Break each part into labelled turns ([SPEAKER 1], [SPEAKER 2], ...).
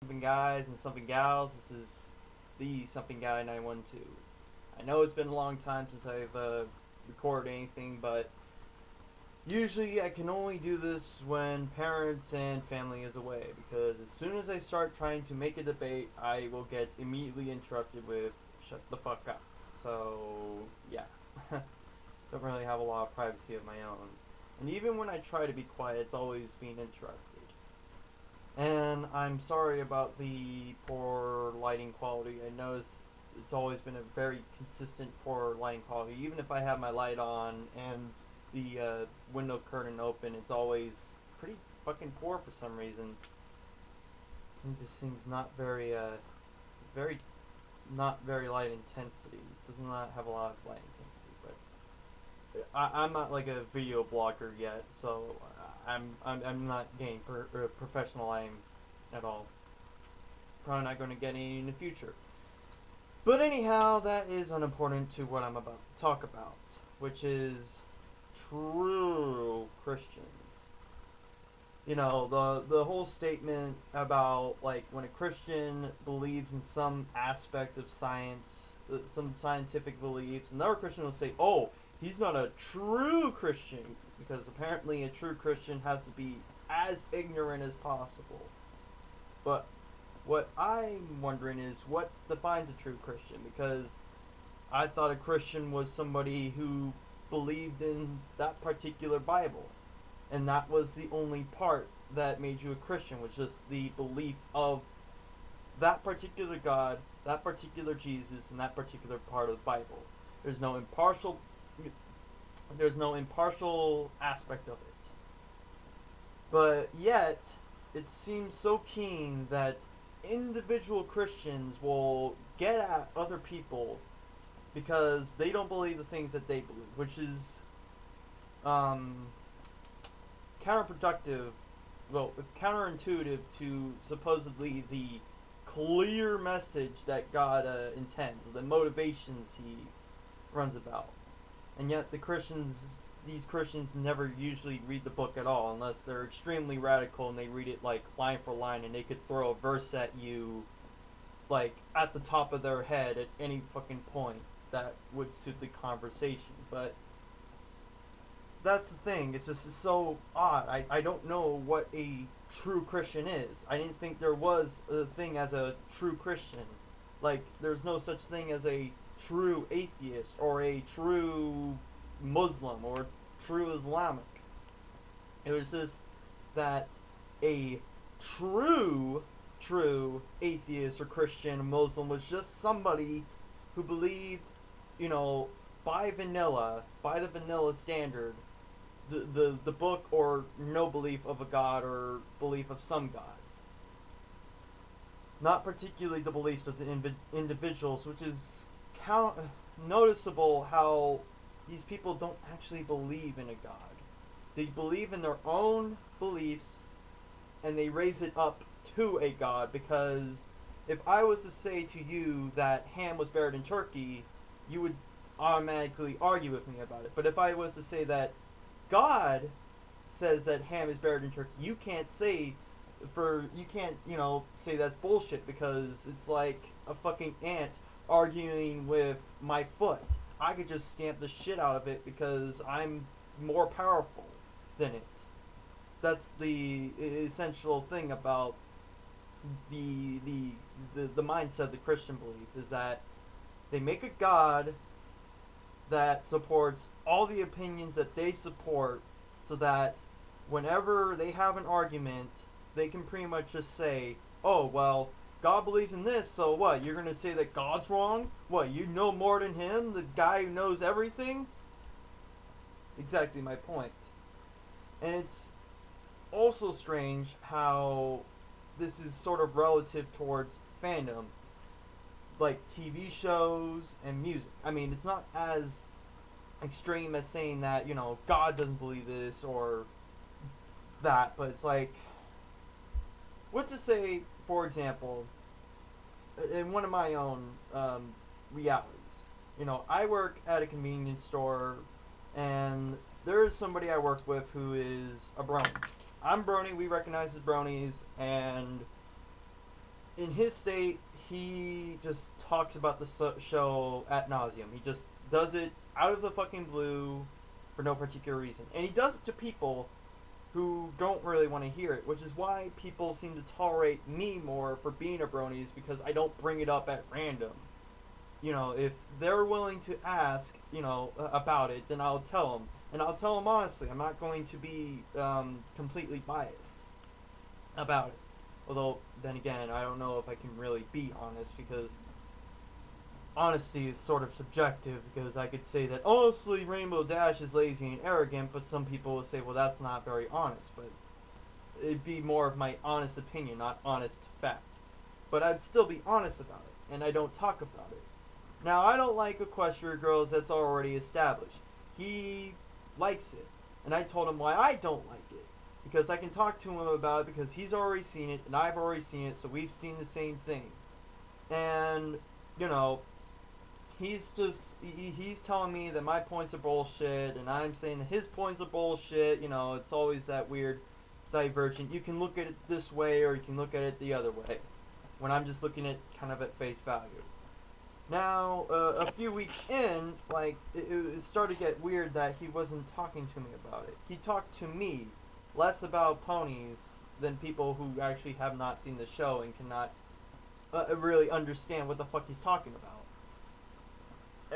[SPEAKER 1] Something guys and something gals. This is the something guy 912. I know it's been a long time since I've recorded anything, but usually I can only do this when parents and family is away, because as soon as I start trying to make a debate, I will get immediately interrupted with "shut the fuck up." So yeah, don't really have a lot of privacy of my own, and even when I try to be quiet, it's always being interrupted. And I'm sorry about the poor lighting quality. I noticed it's always been a very consistent poor lighting quality. Even if I have my light on and the window curtain open, it's always pretty fucking poor for some reason. I think this thing's not very, not very light intensity. It does not have a lot of light intensity, but I'm not like a video blogger yet, so I'm not getting professional aim at all. Probably not going to get any in the future. But anyhow, that is unimportant to what I'm about to talk about, which is true Christians. You know, the whole statement about like when a Christian believes in some aspect of science, some scientific beliefs, another Christian will say, "Oh, he's not a true Christian," because apparently a true Christian has to be as ignorant as possible. But what I'm wondering is what defines a true Christian, because I thought a Christian was somebody who believed in that particular Bible, and that was the only part that made you a Christian, was just the belief of that particular God, that particular Jesus, and that particular part of the Bible. There's no impartial there's no impartial aspect of it. But yet, it seems so keen that individual Christians will get at other people because they don't believe the things that they believe, which is um, counterproductive, well, counterintuitive to supposedly the clear message that God intends, the motivations he runs about. And yet these Christians never usually read the book at all unless they're extremely radical and they read it like line for line, and they could throw a verse at you like at the top of their head at any fucking point that would suit the conversation. But that's the thing. It's so odd. I don't know what a true Christian is. I didn't think there was a thing as a true Christian. Like, there's no such thing as a true atheist or a true Muslim or true Islamic. It was just that a true atheist or Christian or Muslim was just somebody who believed, you know, by the vanilla standard, the book or no belief of a god or belief of some gods. Not particularly the beliefs of the individuals, which is noticeable how these people don't actually believe in a god. They believe in their own beliefs and they raise it up to a god, because if I was to say to you that ham was buried in Turkey, you would automatically argue with me about it. But if I was to say that God says that ham is buried in Turkey, you can't, say that's bullshit, because it's like a fucking ant arguing with my foot. I could just stamp the shit out of it because I'm more powerful than it. That's the essential thing about the mindset of the Christian belief, is that they make a god that supports all the opinions that they support, so that whenever they have an argument, they can pretty much just say, "Oh, well, God believes in this, so what? You're going to say that God's wrong? What, you know more than him, the guy who knows everything?" Exactly my point. And it's also strange how this is sort of relative towards fandom, like TV shows and music. I mean, it's not as extreme as saying that, God doesn't believe this or that, but it's like, let's just say, for example, in one of my own realities, I work at a convenience store, and there is somebody I work with who is a brony. I'm brony, we recognize as bronies, and in his state, he just talks about the show ad nauseum. He just does it out of the fucking blue for no particular reason. And he does it to people who don't really want to hear it, which is why people seem to tolerate me more for being a brony, is because I don't bring it up at random. You know, if they're willing to ask, you know, about it, then I'll tell them. And I'll tell them honestly. I'm not going to be completely biased about it. Although, then again, I don't know if I can really be honest, because honesty is sort of subjective, because I could say that, honestly, Rainbow Dash is lazy and arrogant, but some people will say, well, that's not very honest. But it'd be more of my honest opinion, not honest fact. But I'd still be honest about it, and I don't talk about it. Now, I don't like Equestria Girls, that's already established. He likes it, and I told him why I don't like it. Because I can talk to him about it, because he's already seen it, and I've already seen it, so we've seen the same thing. And, you know, he's telling me that my points are bullshit, and I'm saying that his points are bullshit. You know, it's always that weird divergent. You can look at it this way, or you can look at it the other way, when I'm just looking at kind of at face value. Now, a few weeks in, like, it started to get weird that he wasn't talking to me about it. He talked to me less about ponies than people who actually have not seen the show and cannot really understand what the fuck he's talking about.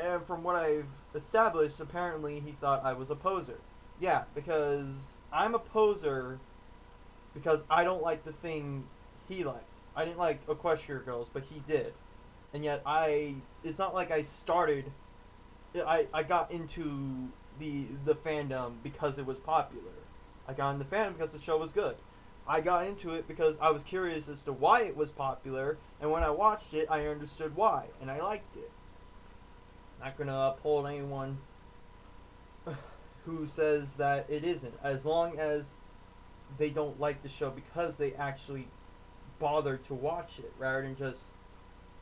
[SPEAKER 1] And from what I've established, apparently he thought I was a poser. Yeah, because I'm a poser because I don't like the thing he liked. I didn't like Equestria Girls, but he did. And yet it's not like I started, I got into the fandom because it was popular. I got into the fandom because the show was good. I got into it because I was curious as to why it was popular, and when I watched it, I understood why, and I liked it. I'm not gonna uphold anyone who says that it isn't, as long as they don't like the show because they actually bothered to watch it, rather than just,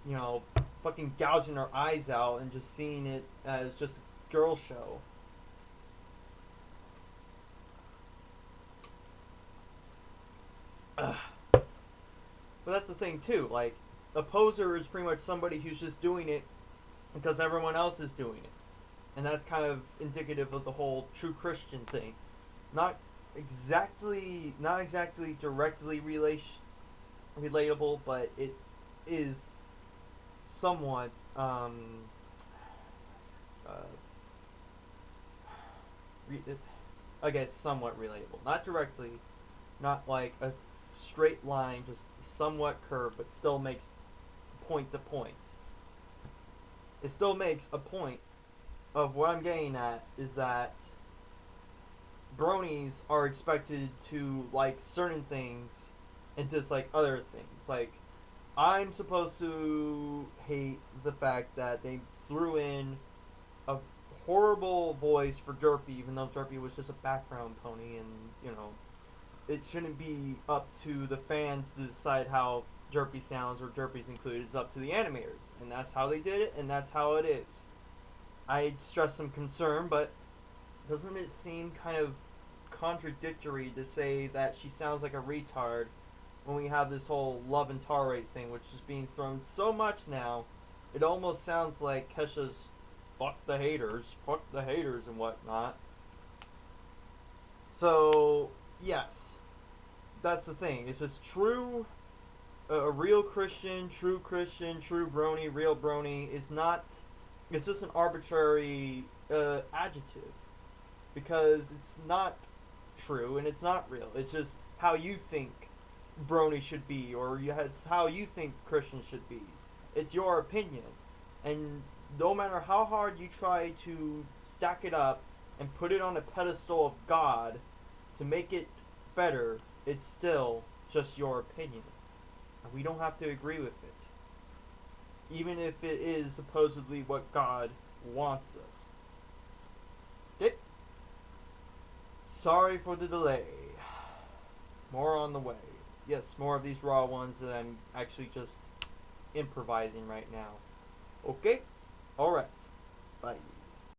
[SPEAKER 1] you know, fucking gouging their eyes out and just seeing it as just a girl show. But that's the thing too, like, a poser is pretty much somebody who's just doing it because everyone else is doing it. And that's kind of indicative of the whole true Christian thing. Not exactly directly relatable, but it is somewhat I guess somewhat relatable. Not directly, not like a straight line, just somewhat curved, but still makes point to point. It still makes a point of what I'm getting at, is that bronies are expected to like certain things and dislike other things. Like, I'm supposed to hate the fact that they threw in a horrible voice for Derpy, even though Derpy was just a background pony, and, you know, it shouldn't be up to the fans to decide how Derpy sounds or Derpy's included. It's up to the animators, and that's how they did it, and that's how it is. I stress some concern, but doesn't it seem kind of contradictory to say that she sounds like a retard when we have this whole love and tolerate thing, which is being thrown so much now? It almost sounds like Kesha's fuck the haters and whatnot. So, yes, that's the thing. It's just true, a real Christian, true brony, real brony is not, it's just an arbitrary adjective, because it's not true and it's not real. It's just how you think brony should be, or it's how you think Christian should be. It's your opinion, and no matter how hard you try to stack it up and put it on a pedestal of God to make it better, it's still just your opinion. And we don't have to agree with it, even if it is supposedly what God wants us. Okay? Sorry for the delay. More on the way. Yes, more of these raw ones that I'm actually just improvising right now. Okay? Alright. Bye.